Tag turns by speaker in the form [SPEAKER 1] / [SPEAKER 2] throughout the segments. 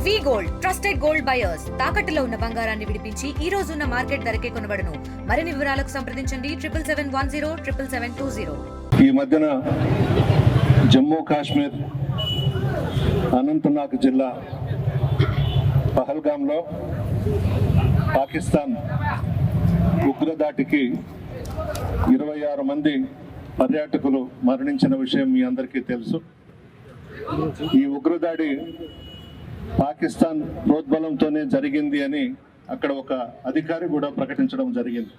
[SPEAKER 1] వి gold trusted gold buyers తాకట్టులో ఉన్న బంగారాన్ని విడిపించి ఈ రోజు ఉన్న మార్కెట్ ధరకే కొనబడును. మరిన్ని వివరాలకు సంప్రదించండి 77107720.
[SPEAKER 2] ఈ మధ్యన జమ్మూ కాశ్మీర్ అనంతనాగ్ జిల్లా పహల్గాంలో పాకిస్తాన్ ఉగ్రదాడికి 26 మంది పర్యాటకులు మరణించిన విషయం మీ అందరికీ తెలుసు. ఈ ఉగ్రదాడి పాకిస్తాన్ ప్రోద్బలంతోనే జరిగింది అని అక్కడ ఒక అధికారి కూడా ప్రకటించడం జరిగింది.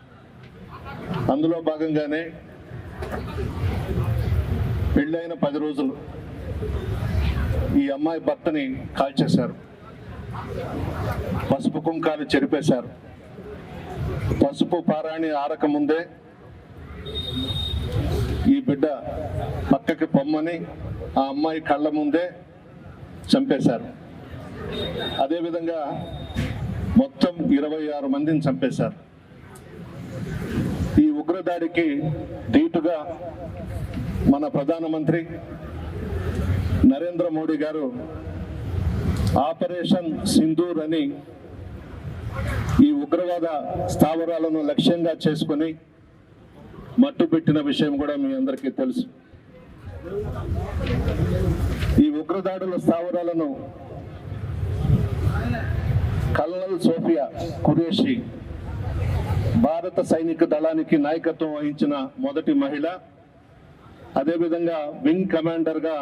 [SPEAKER 2] అందులో భాగంగానే పెళ్ళైన 10 రోజులు ఈ అమ్మాయి భర్తని కాల్చేశారు, పసుపు కుంకాలు చెరిపేశారు. పసుపు పారాణి ఆరకముందే ఈ బిడ్డ పక్కకి పొమ్మని ఆ అమ్మాయి కళ్ళ ముందే చంపేశారు. అదేవిధంగా మొత్తం 26 మందిని చంపేశారు. ఈ ఉగ్రదాడికి ధీటుగా మన ప్రధానమంత్రి నరేంద్ర మోడీ గారు ఆపరేషన్ సింధూర్ అని ఈ ఉగ్రవాద స్థావరాలను లక్ష్యంగా చేసుకుని మట్టుపెట్టిన విషయం కూడా మీ అందరికీ తెలుసు. ఈ ఉగ్రదాడుల స్థావరాలను కల్నల్ సోఫియా ఖురేషి భారత సైనిక దళానికి నాయకత్వం వహించిన మొదటి మహిళ. అదేవిధంగా వింగ్ కమాండర్గా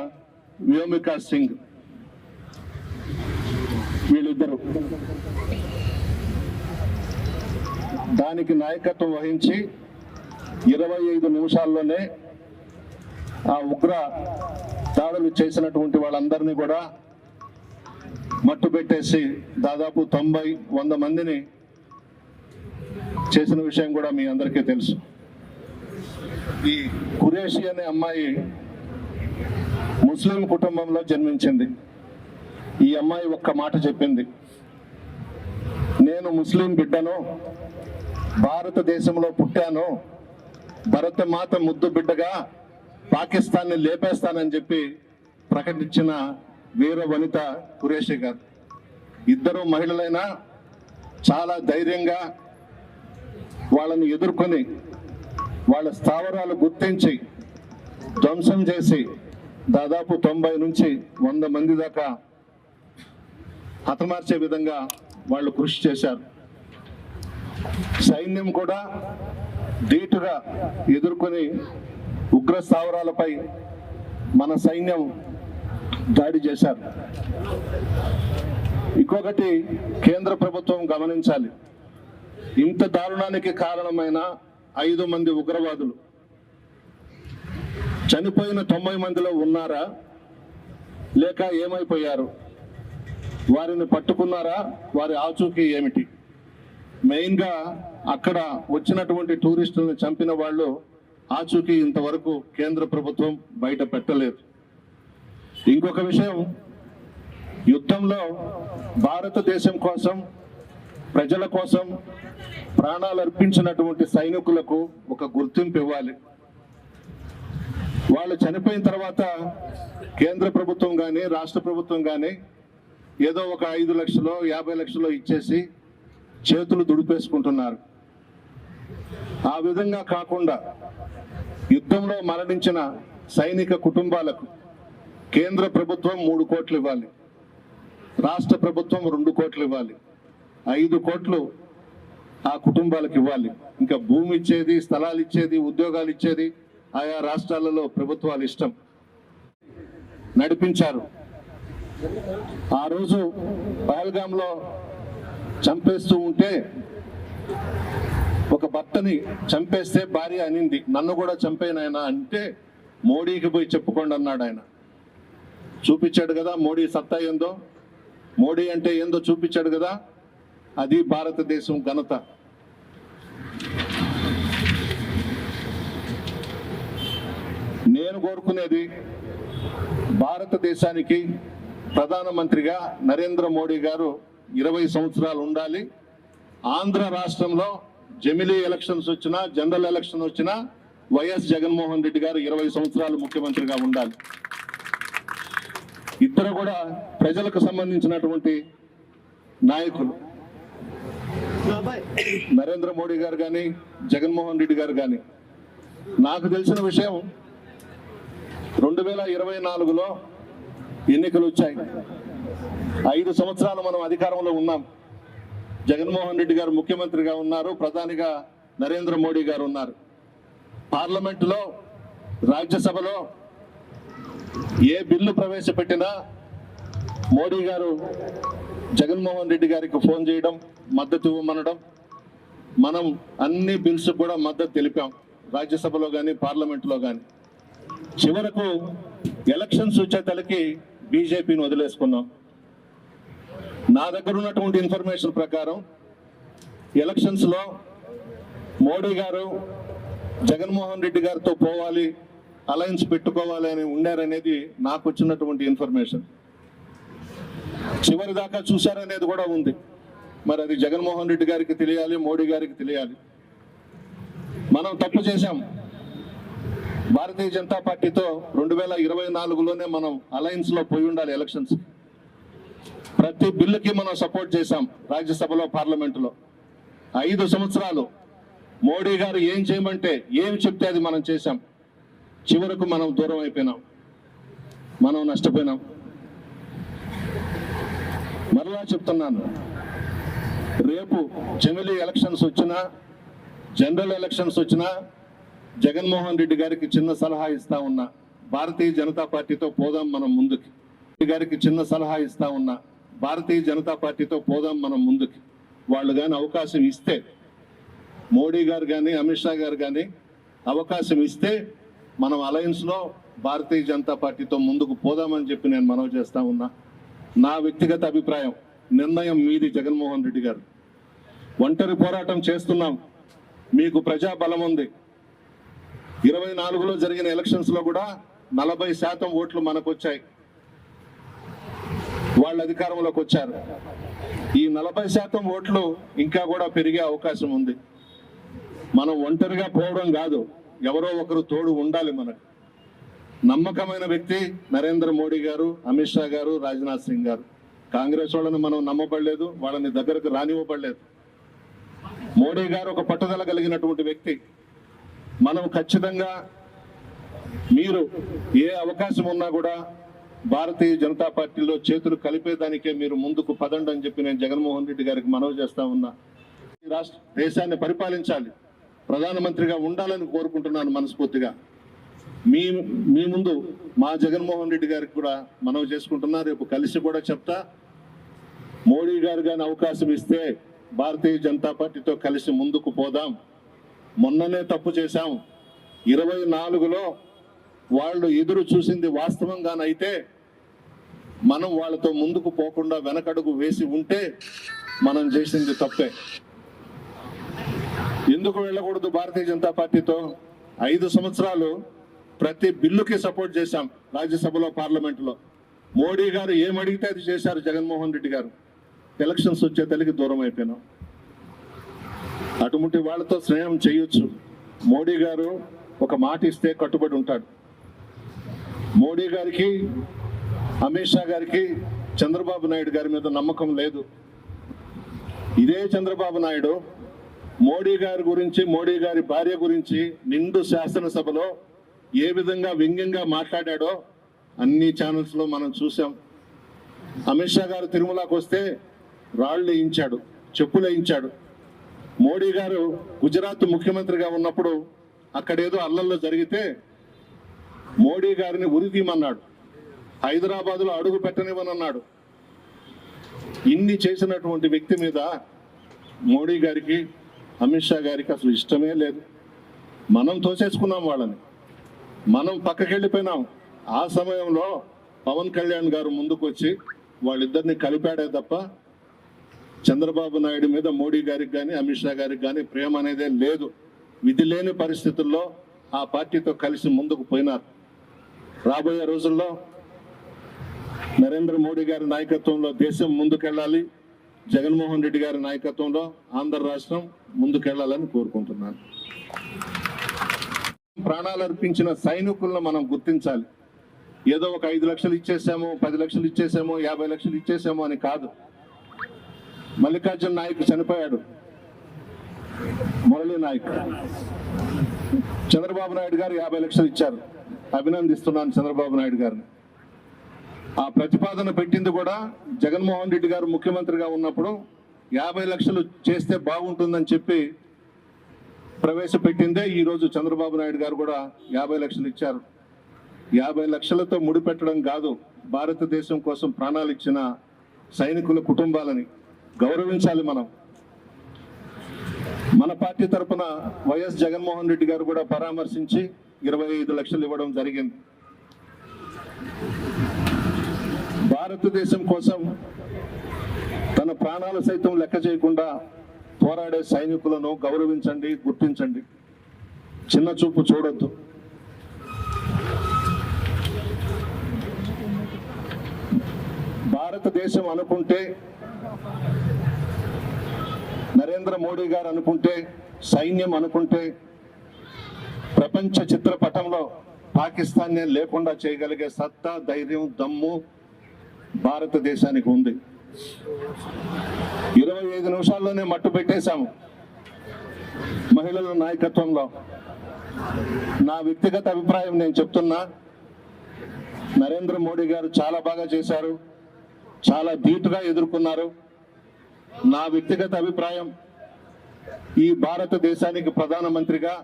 [SPEAKER 2] వ్యోమికా సింగ్, వీళ్ళిద్దరు దానికి నాయకత్వం వహించి 25 నిమిషాల్లోనే ఆ ఉగ్ర దాడులు చేసినటువంటి వాళ్ళందరినీ కూడా మట్టు పెట్టేసి దాదాపు 90-100 మందిని చేసిన విషయం కూడా మీ అందరికీ తెలుసు. ఈ ఖురేషి అనే అమ్మాయి ముస్లిం కుటుంబంలో జన్మించింది. ఈ అమ్మాయి ఒక్క మాట చెప్పింది, నేను ముస్లిం బిడ్డను, భారతదేశంలో పుట్టాను, భరతమాత ముద్దు బిడ్డగా పాకిస్తాన్ని లేపేస్తానని చెప్పి ప్రకటించిన వీర వనిత ఖురేషి గారు. ఇద్దరు మహిళలైనా చాలా ధైర్యంగా వాళ్ళని ఎదుర్కొని వాళ్ళ స్థావరాలు గుర్తించి ధ్వంసం చేసి దాదాపు 90 నుంచి 100 మంది దాకా హతమార్చే విధంగా వాళ్ళు కృషి చేశారు. సైన్యం కూడా ధీటుగా ఎదుర్కొని ఉగ్ర స్థావరాలపై మన సైన్యం దాడి చేశారు. ఇంకొకటి కేంద్ర ప్రభుత్వం గమనించాలి, ఇంత దారుణానికి కారణమైన 5 మంది ఉగ్రవాదులు చనిపోయిన 90 మందిలో ఉన్నారా లేక ఏమైపోయారు? వారిని పట్టుకున్నారా? వారి ఆచూకీ ఏమిటి? మెయిన్గా అక్కడ వచ్చినటువంటి టూరిస్టులను చంపిన వాళ్ళు ఆచూకీ ఇంతవరకు కేంద్ర ప్రభుత్వం బయట పెట్టలేదు. ఇంకొక విషయం, యుద్ధంలో భారతదేశం కోసం, ప్రజల కోసం ప్రాణాలు అర్పించినటువంటి సైనికులకు ఒక గుర్తింపు ఇవ్వాలి. వాళ్ళు చనిపోయిన తర్వాత కేంద్ర ప్రభుత్వం కానీ రాష్ట్ర ప్రభుత్వం కానీ ఏదో ఒక 5 లక్షలు 50 లక్షలు ఇచ్చేసి చేతులు దుడిపేసుకుంటున్నారు. ఆ విధంగా కాకుండా యుద్ధంలో మరణించిన సైనిక కుటుంబాలకు కేంద్ర ప్రభుత్వం 3 కోట్లు ఇవ్వాలి, రాష్ట్ర ప్రభుత్వం 2 కోట్లు ఇవ్వాలి, 5 కోట్లు ఆ కుటుంబాలకు ఇవ్వాలి. ఇంకా భూమి ఇచ్చేది, స్థలాలు ఇచ్చేది, ఉద్యోగాలు ఇచ్చేది ఆయా రాష్ట్రాలలో ప్రభుత్వాలు ఇష్టం నడిపించారు. ఆ రోజు పహల్గాంలో చంపేస్తూ ఉంటే ఒక భర్తని చంపేస్తే భార్య అనింది, నన్ను కూడా చంపేనాయన అంటే మోడీకి పోయి చెప్పుకోండి అన్నాడు. ఆయన చూపించాడు కదా మోడీ సత్తా ఏందో, మోడీ అంటే ఏందో చూపించాడు కదా. అది భారతదేశం ఘనత. నేను కోరుకునేది, భారతదేశానికి ప్రధానమంత్రిగా నరేంద్ర మోడీ గారు 20 సంవత్సరాలు ఉండాలి. ఆంధ్ర రాష్ట్రంలో జమిలీ ఎలక్షన్స్ వచ్చినా, జనరల్ ఎలక్షన్ వచ్చినా వైఎస్ జగన్మోహన్ రెడ్డి గారు 20 సంవత్సరాలు ముఖ్యమంత్రిగా ఉండాలి. ఇద్దరు కూడా ప్రజలకు సంబంధించినటువంటి నాయకులు. నరేంద్ర మోడీ గారు కానీ జగన్మోహన్ రెడ్డి గారు కానీ. నాకు తెలిసిన విషయం 2024లో ఎన్నికలు వచ్చాయి. 5 సంవత్సరాలు మనం అధికారంలో ఉన్నాం. జగన్మోహన్ రెడ్డి గారు ముఖ్యమంత్రిగా ఉన్నారు, ప్రధానిగా నరేంద్ర మోడీ గారు ఉన్నారు. పార్లమెంటులో, రాజ్యసభలో ఏ బిల్లు ప్రవేశపెట్టినా మోడీ గారు జగన్మోహన్ రెడ్డి గారికి ఫోన్ చేయడం, మద్దతు ఇవ్వమనడం. మనం అన్ని బిల్స్ కూడా మద్దతు తెలిపాం, రాజ్యసభలో కానీ పార్లమెంట్లో కానీ. చివరకు ఎలక్షన్స్ వచ్చేతలకి బీజేపీని వదిలేసుకున్నాం. నా దగ్గర ఉన్నటువంటి ఇన్ఫర్మేషన్ ప్రకారం ఎలక్షన్స్లో మోడీ గారు జగన్మోహన్ రెడ్డి గారితో పోవాలి, అలయన్స్ పెట్టుకోవాలి అని ఉండారనేది నాకు వచ్చినటువంటి ఇన్ఫర్మేషన్. చివరి దాకా చూశారనేది కూడా ఉంది. మరి అది జగన్మోహన్ రెడ్డి గారికి తెలియాలి, మోడీ గారికి తెలియాలి. మనం తప్పు చేశాం. భారతీయ జనతా పార్టీతో 2024లోనే మనం అలయన్స్ లో పోయి ఉండాలి. ఎలక్షన్స్ ప్రతి బిల్లుకి మనం సపోర్ట్ చేశాం, రాజ్యసభలో, పార్లమెంటులో. 5 సంవత్సరాలు మోడీ గారు ఏం చేయమంటే, ఏం చెప్తే అది మనం చేశాం. చివరకు మనం దూరం అయిపోయినాం, మనం నష్టపోయినాం. మరలా చెప్తున్నాను, రేపు జమిలీ ఎలక్షన్స్ వచ్చినా, జనరల్ ఎలక్షన్స్ వచ్చినా జగన్మోహన్ రెడ్డి గారికి చిన్న సలహా ఇస్తా ఉన్నా, భారతీయ జనతా పార్టీతో పోదాం మనం ముందుకి. గారికి చిన్న సలహా ఇస్తా ఉన్నా, భారతీయ జనతా పార్టీతో పోదాం మనం ముందుకి. వాళ్ళు కానీ అవకాశం ఇస్తే, మోడీ గారు కానీ అమిత్ షా గారు కానీ అవకాశం ఇస్తే మనం అలయన్స్లో భారతీయ జనతా పార్టీతో ముందుకు పోదామని చెప్పి నేను మనవి చేస్తా ఉన్నా. నా వ్యక్తిగత అభిప్రాయం, నిర్ణయం మీది. జగన్మోహన్ రెడ్డి గారు ఒంటరి పోరాటం చేస్తున్నాం, మీకు ప్రజాబలం ఉంది. 24లో జరిగిన ఎలక్షన్స్ లో కూడా 40% ఓట్లు మనకు వచ్చాయి, వాళ్ళు అధికారంలోకి వచ్చారు. ఈ 40% ఓట్లు ఇంకా కూడా పెరిగే అవకాశం ఉంది. మనం ఒంటరిగా పోవడం కాదు, ఎవరో ఒకరు తోడు ఉండాలి మనకు. నమ్మకమైన వ్యక్తి నరేంద్ర మోడీ గారు, అమిత్ షా గారు, రాజ్నాథ్ సింగ్ గారు. కాంగ్రెస్ వాళ్ళని మనం నమ్మబడలేదు, వాళ్ళని దగ్గరకు రానివ్వబడలేదు. మోడీ గారు ఒక పట్టుదల కలిగినటువంటి వ్యక్తి. మనం ఖచ్చితంగా మీరు ఏ అవకాశం ఉన్నా కూడా భారతీయ జనతా పార్టీలో చేతులు కలిపేదానికే మీరు ముందుకు పదండి అని చెప్పి నేను జగన్మోహన్ రెడ్డి గారికి మనవి చేస్తా ఉన్నా. ఈ రాష్ట్ర దేశాన్ని పరిపాలించాలి, ప్రధానమంత్రిగా ఉండాలని కోరుకుంటున్నాను మనస్ఫూర్తిగా. మీ ముందు మా జగన్మోహన్ రెడ్డి గారికి కూడా మనవి చేసుకుంటున్నా. రేపు కలిసి కూడా చెప్తా, మోడీ గారు కానీ అవకాశం ఇస్తే భారతీయ జనతా పార్టీతో కలిసి ముందుకు పోదాం. మొన్ననే తప్పు చేశాం. 24లో వాళ్ళు ఎదురు చూసింది వాస్తవంగానైతే మనం వాళ్ళతో ముందుకు పోకుండా వెనకడుగు వేసి ఉంటే మనం చేసింది తప్పే. ఎందుకు వెళ్ళకూడదు భారతీయ జనతా పార్టీతో? 5 సంవత్సరాలు ప్రతి బిల్లుకి సపోర్ట్ చేశాం, రాజ్యసభలో, పార్లమెంటులో. మోడీ గారు ఏమడిగితే అది చేశారు జగన్మోహన్ రెడ్డి గారు. ఎలక్షన్స్ వచ్చే తల్లికి దూరం అయిపోయినాం. అటువంటి వాళ్ళతో స్నేహం చేయొచ్చు. మోడీ గారు ఒక మాట ఇస్తే కట్టుబడి ఉంటాడు. మోడీ గారికి, అమిత్ షా గారికి చంద్రబాబు నాయుడు గారి మీద నమ్మకం లేదు. ఇదే చంద్రబాబు నాయుడు మోడీ గారి గురించి, మోడీ గారి భార్య గురించి నిండు శాసనసభలో ఏ విధంగా వ్యంగ్యంగా మాట్లాడాడో అన్ని ఛానల్స్ లో మనం చూసాం. అమిత్ షా గారు తిరుమలకు వస్తే రాళ్లు వేయించాడు, చెప్పులు వేయించాడు. మోడీ గారు గుజరాత్ ముఖ్యమంత్రిగా ఉన్నప్పుడు అక్కడేదో అల్లల్లో జరిగితే మోడీ గారిని ఉరిదీయమన్నాడు, హైదరాబాద్లో అడుగు పెట్టనివ్వనన్నాడు. ఇన్ని చేసినటువంటి వ్యక్తి మీద మోడీ గారికి, అమిత్ షా గారికి అసలు ఇష్టమే లేదు. మనం తోసేసుకున్నాం వాళ్ళని, మనం పక్కకెళ్ళిపోయినాం. ఆ సమయంలో పవన్ కళ్యాణ్ గారు ముందుకు వచ్చి వాళ్ళిద్దరిని కలిపాడే తప్ప చంద్రబాబు నాయుడు మీద మోడీ గారికి కానీ అమిత్ షా గారికి కానీ ప్రేమ అనేదే లేదు. విధి లేని పరిస్థితుల్లో ఆ పార్టీతో కలిసి ముందుకు పోయినారు. రాబోయే రోజుల్లో నరేంద్ర మోడీ గారి నాయకత్వంలో దేశం ముందుకెళ్ళాలి, జగన్మోహన్ రెడ్డి గారి నాయకత్వంలో ఆంధ్ర రాష్ట్రం ముందుకెళ్లాలని కోరుకుంటున్నాను. ప్రాణాలు అర్పించిన సైనికులను మనం గుర్తించాలి. ఏదో ఒక 5 లక్షలు ఇచ్చేసాము, 10 లక్షలు ఇచ్చేసాము, 50 లక్షలు ఇచ్చేసాము అని కాదు. మల్లికార్జున నాయక్ చనిపోయాడు, మురళీ నాయక్. చంద్రబాబు నాయుడు గారు 50 లక్షలు ఇచ్చారు. అభినందిస్తున్నాను చంద్రబాబు నాయుడు గారిని. ఆ ప్రతిపాదన పెట్టింది కూడా జగన్మోహన్ రెడ్డి గారు ముఖ్యమంత్రిగా ఉన్నప్పుడు 50 లక్షలు చేస్తే బాగుంటుందని చెప్పి ప్రవేశపెట్టిందే. ఈరోజు చంద్రబాబు నాయుడు గారు కూడా 50 లక్షలు ఇచ్చారు. 50 లక్షలతో ముడిపెట్టడం కాదు, భారతదేశం కోసం ప్రాణాలు ఇచ్చిన సైనికుల కుటుంబాలని గౌరవించాలి మనం. మన పార్టీ తరఫున వైఎస్ జగన్మోహన్ రెడ్డి గారు కూడా పరామర్శించి 25 లక్షలు ఇవ్వడం జరిగింది. భారతదేశం కోసం తన ప్రాణాలు సైతం లెక్క చేయకుండా పోరాడే సైనికులను గౌరవించండి, గుర్తించండి. చిన్న చూపు చూడొద్దు. భారతదేశం అనుకుంటే, నరేంద్ర మోడీ గారు అనుకుంటే, సైన్యం అనుకుంటే ప్రపంచ చిత్రపటంలో పాకిస్తాన్నే లేకుండా చేయగలిగే సత్తా, ధైర్యం, దమ్ము భారతదేశానికి ఉంది. 25 నిమిషాల్లోనే మట్టు పెట్టేశాము మహిళల నాయకత్వంలో. నా వ్యక్తిగత అభిప్రాయం నేను చెప్తున్నా, నరేంద్ర మోడీ గారు చాలా బాగా చేశారు, చాలా ధీటుగా ఎదుర్కొన్నారు. నా వ్యక్తిగత అభిప్రాయం, ఈ భారతదేశానికి ప్రధానమంత్రిగా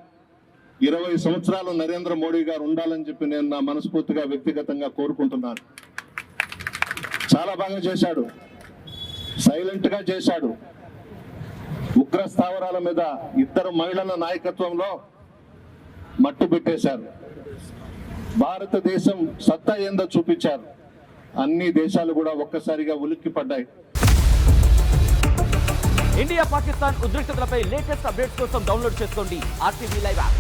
[SPEAKER 2] 20 సంవత్సరాలు నరేంద్ర మోడీ గారు ఉండాలని చెప్పి నేను నా మనస్ఫూర్తిగా వ్యక్తిగతంగా కోరుకుంటున్నాను. చాలా బాగా చేశాడు, సైలెంట్ గా చేశాడు. ఉగ్ర స్థావరాల మీద 2 మహిళల నాయకత్వంలో మట్టు పెట్టేశారు. భారతదేశం సత్తా ఏందో చూపించారు. అన్ని దేశాలు కూడా ఒక్కసారిగా ఉలిక్కి పడ్డాయి.
[SPEAKER 3] ఇండియా పాకిస్తాన్ ఉద్రిక్తతలపై లేటెస్ట్ అప్డేట్స్ కోసం డౌన్లోడ్ చేసుకోండి RTV లైవ్ యాప్.